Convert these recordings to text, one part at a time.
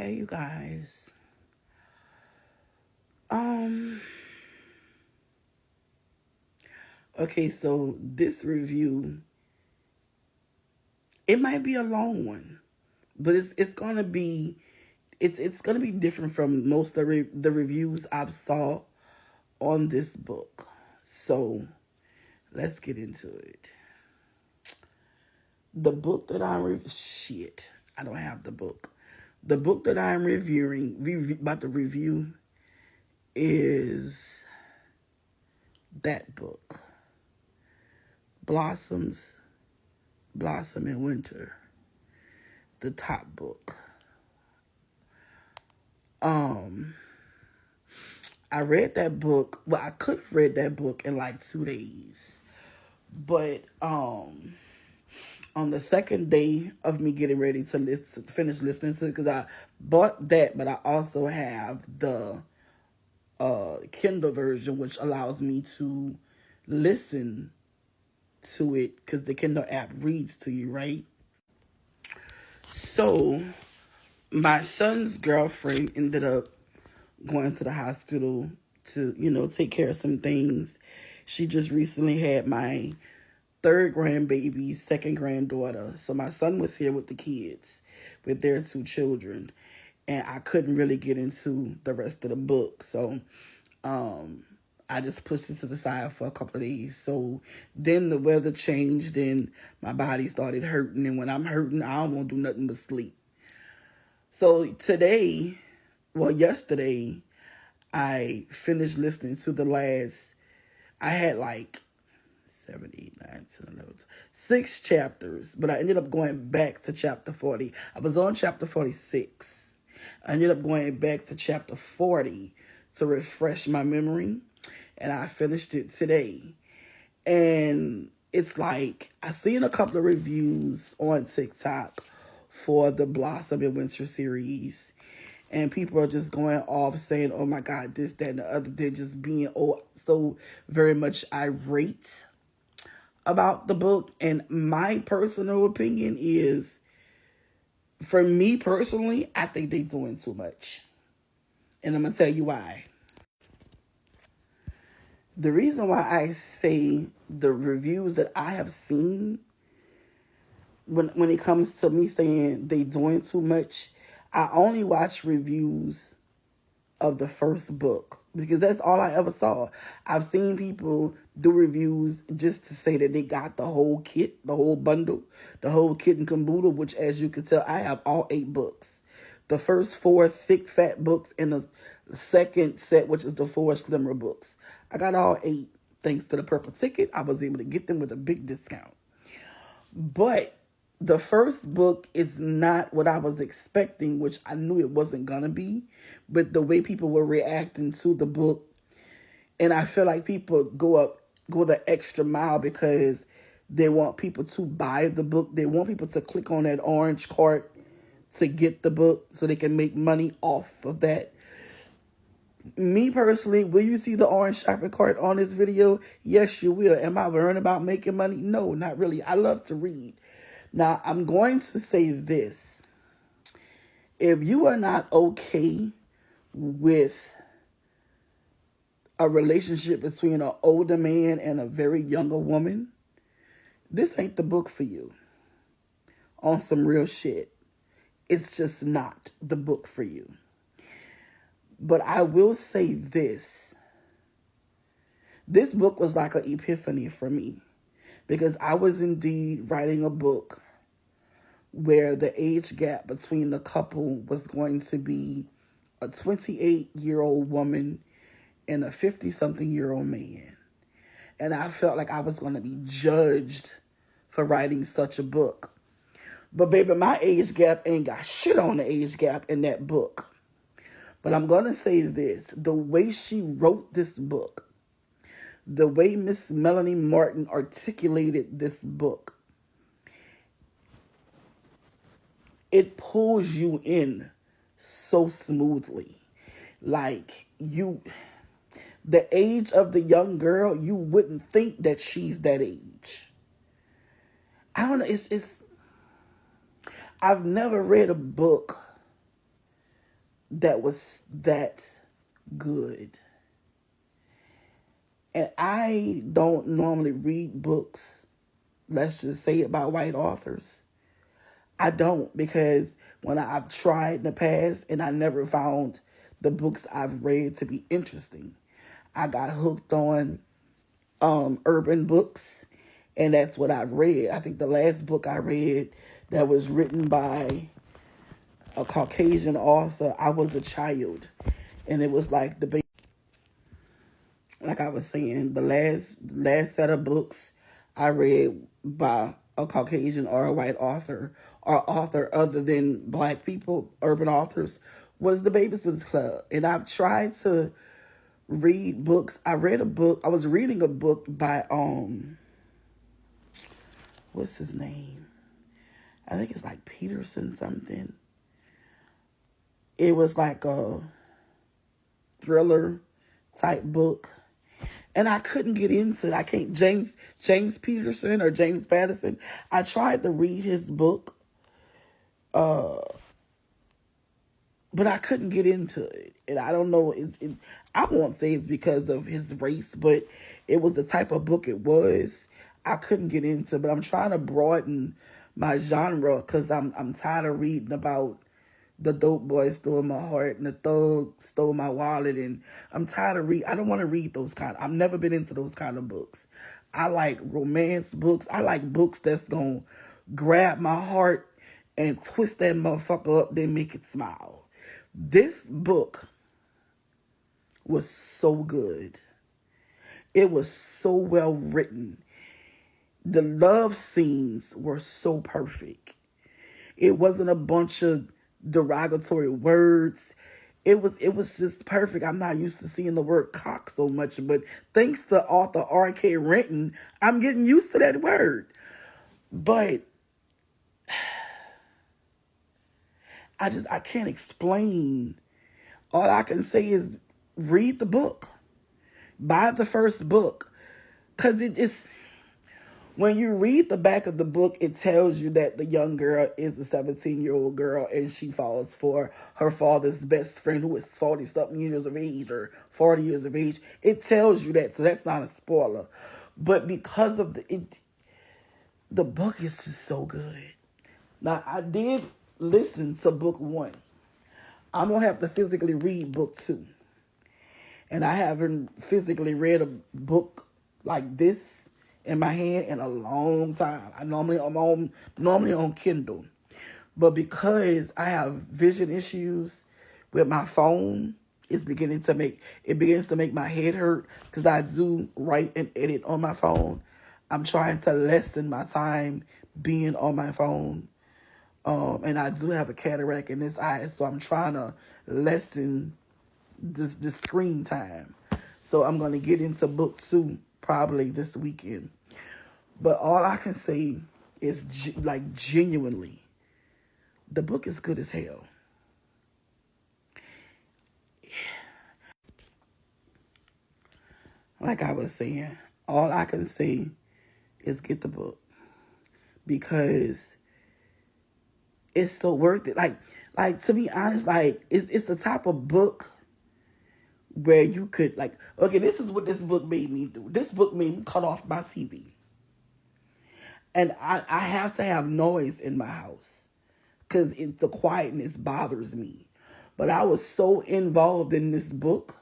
Hey, you guys. Um, okay, so this review, it might be a long one, but it's gonna be it's gonna be different from most of the reviews I've saw on this book. So let's get into it. The book that shit, I don't have the book. The book that I'm about to review is that book, Blossoms Blossom in Winter, the top book. Um, I read that book. Well, I could have read that book in like 2 days, but on the second day of me getting ready to finish listening to it, because I bought that, but I also have the Kindle version, which allows me to listen to it because the Kindle app reads to you, right? So my son's girlfriend ended up going to the hospital to, take care of some things. She just recently had my third grandbaby, second granddaughter. So my son was here with the kids, with their two children. And I couldn't really get into the rest of the book. So I just pushed it to the side for a couple of days. So then the weather changed and my body started hurting. And when I'm hurting, I don't want to do nothing but sleep. So yesterday, I finished listening to the last, I had like 7, 8, 9, 10, 11, 6 chapters, but I ended up going back to chapter 40. I was on chapter 46. I ended up going back to chapter 40 to refresh my memory, and I finished it today. And it's like, I seen a couple of reviews on TikTok for the Blossom in Winter series. And people are just going off saying, oh my God, this, that, and the other. They're just being so very much irate about the book. And my personal opinion is, for me personally, I think they're doing too much. And I'm going to tell you why. The reason why I say the reviews that I have seen, when it comes to me saying they doing too much, I only watch reviews of the first book because that's all I ever saw. I've seen people do reviews just to say that they got the whole kit, the whole bundle, the whole kit and caboodle, which, as you can tell, I have all 8 books. The first 4 thick, fat books and the second set, which is the 4 slimmer books. I got all 8. Thanks to the purple ticket, I was able to get them with a big discount. But the first book is not what I was expecting, which I knew it wasn't going to be. But the way people were reacting to the book, and I feel like people go the extra mile because they want people to buy the book. They want people to click on that orange cart to get the book so they can make money off of that. Me personally, will you see the orange shopping cart on this video? Yes, you will. Am I worrying about making money? No, not really. I love to read. Now, I'm going to say this. If you are not okay with a relationship between an older man and a very younger woman, this ain't the book for you. On some real shit. It's just not the book for you. But I will say this. This book was like an epiphany for me. Because I was indeed writing a book where the age gap between the couple was going to be a 28-year-old woman and a 50-something-year-old man. And I felt like I was going to be judged for writing such a book. But baby, my age gap ain't got shit on the age gap in that book. But I'm going to say this. The way she wrote this book, the way Miss Melanie Martin articulated this book, it pulls you in so smoothly. Like, the age of the young girl, you wouldn't think that she's that age. I don't know, I've never read a book that was that good. And I don't normally read books, let's just say it, by white authors. I don't, because when I've tried in the past and I never found the books I've read to be interesting. I got hooked on urban books, and that's what I've read. I think the last book I read that was written by a Caucasian author, I was a child, and it was like I was saying, the last set of books I read by a Caucasian or a white author or author other than black people, urban authors, was the Babysitter's Club. And I've tried to read books. I was reading a book by what's his name? I think it's like Peterson something. It was like a thriller type book. And I couldn't get into it. I can't James Peterson or James Patterson. I tried to read his book, but I couldn't get into it. And I don't know. I won't say it's because of his race, but it was the type of book it was. I couldn't get into. But I'm trying to broaden my genre because I'm tired of reading about the dope boy stole my heart and the thug stole my wallet, and I'm tired of I don't want to read those I've never been into those kind of books. I like romance books. I like books that's gonna grab my heart and twist that motherfucker up, then make it smile. This book was so good. It was so well written. The love scenes were so perfect. It wasn't a bunch of derogatory words. It was just perfect. I'm not used to seeing the word cock so much, but thanks to author R.K. Renton, I'm getting used to that word. But I can't explain. All I can say is read the book. Buy the first book. Cause it's when you read the back of the book, it tells you that the young girl is a 17-year-old girl and she falls for her father's best friend who is 40-something years of age or 40 years of age. It tells you that, so that's not a spoiler. But because of the book is just so good. Now, I did listen to book 1. I'm going to have to physically read book 2. And I haven't physically read a book like this in my hand in a long time. I'm normally on Kindle. But because I have vision issues with my phone, it begins to make my head hurt because I do write and edit on my phone. I'm trying to lessen my time being on my phone. And I do have a cataract in this eye, so I'm trying to lessen this screen time. So I'm going to get into book 2 probably this weekend. But all I can say is genuinely, the book is good as hell. Like I was saying, all I can say is get the book because it's so worth it. Like to be honest, like it's the type of book where you could okay, this is what this book made me do. This book made me cut off my TV. And I have to have noise in my house because the quietness bothers me. But I was so involved in this book,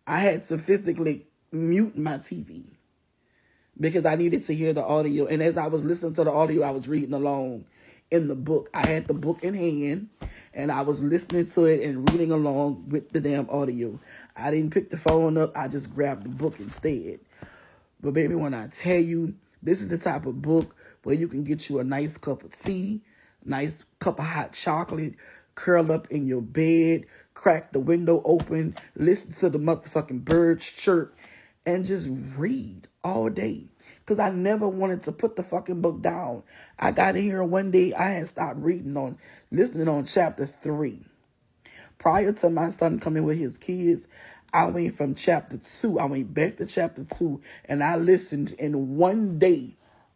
I had to physically mute my TV because I needed to hear the audio. And as I was listening to the audio, I was reading along in the book. I had the book in hand, and I was listening to it and reading along with the damn audio. I didn't pick the phone up. I just grabbed the book instead. But baby, when I tell you, this is the type of book where you can get you a nice cup of tea, nice cup of hot chocolate, curl up in your bed, crack the window open, listen to the motherfucking birds chirp, and just read all day. Because I never wanted to put the fucking book down. I got in here one day, I had stopped listening on chapter 3. Prior to my son coming with his kids, I went from chapter 2. I went back to chapter 2, and I listened in one day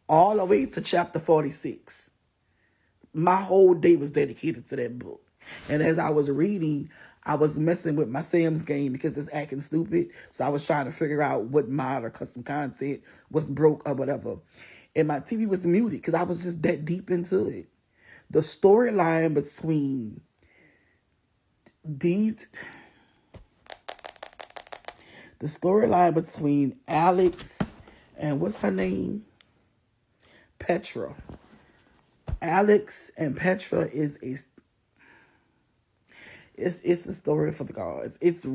all the way to chapter 46. My whole day was dedicated to that book. And as I was reading, I was messing with my Sam's game because it's acting stupid. So I was trying to figure out what mod or custom content was broke or whatever. And my TV was muted because I was just that deep into it. The storyline between these, the storyline between Alex and what's her name? Petra. Alex and Petra is a it's a story for the gods. It's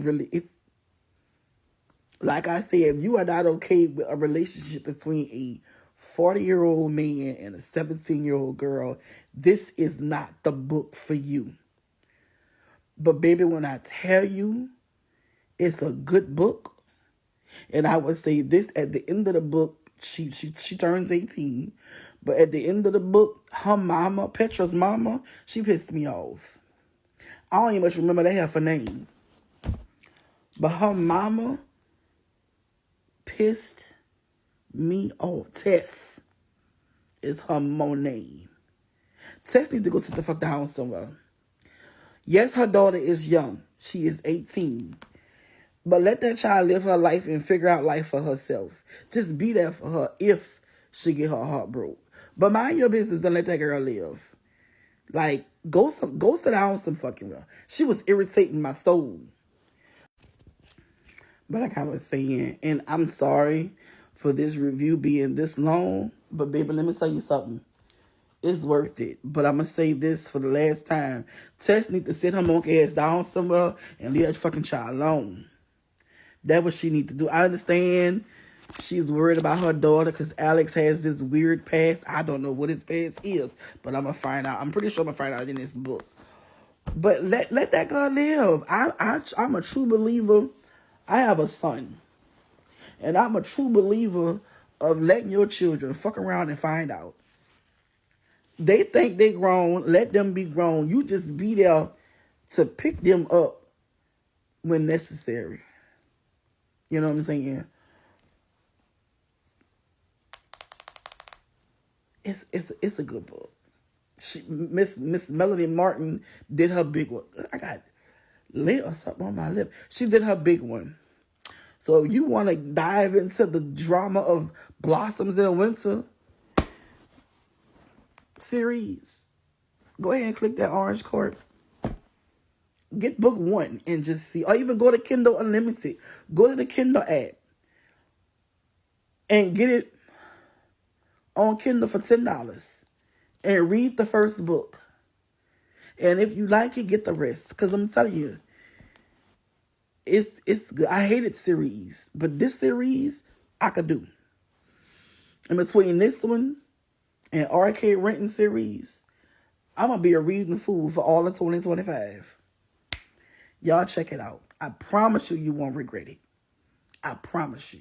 like I said, if you are not okay with a relationship between a 40-year-old man and a 17-year-old girl, this is not the book for you. But baby, when I tell you it's a good book, and I would say this at the end of the book, she turns 18, but at the end of the book, her mama, Petra's mama, she pissed me off. I don't even much remember they have her name. But her mama pissed me off. Tess is her name. Tess need to go sit the fuck down somewhere. Yes, her daughter is young. She is 18. But let that child live her life and figure out life for herself. Just be there for her if she get her heart broke. But mind your business and let that girl live. Like, go sit down some fucking well. She was irritating my soul. But like I was saying, and I'm sorry for this review being this long, but baby, let me tell you something. It's worth it. But I'm going to say this for the last time. Tess need to sit her monkey ass down somewhere and leave that fucking child alone. That's what she need to do. I understand she's worried about her daughter because Alex has this weird past. I don't know what his past is, but I'm going to find out. I'm pretty sure I'm going to find out in this book. But let that girl live. I'm a true believer. I have a son. And I'm a true believer of letting your children fuck around and find out. They think they grown. Let them be grown. You just be there to pick them up when necessary. You know what I'm saying? It's a good book. Miss Melanie Martin did her big one. I got lit or something on my lip. She did her big one. So if you want to dive into the drama of Blossoms in Winter series, go ahead and click that orange card. Get book 1 and just see. Or even go to Kindle Unlimited. Go to the Kindle app and get it on Kindle for $10 and read the first book. And if you like it, get the rest. Because I'm telling you, it's good. I hated series, but this series I could do. And between this one and Arcade Renting series, I'm going to be a reading fool for all of 2025. Y'all check it out. I promise you, you won't regret it. I promise you.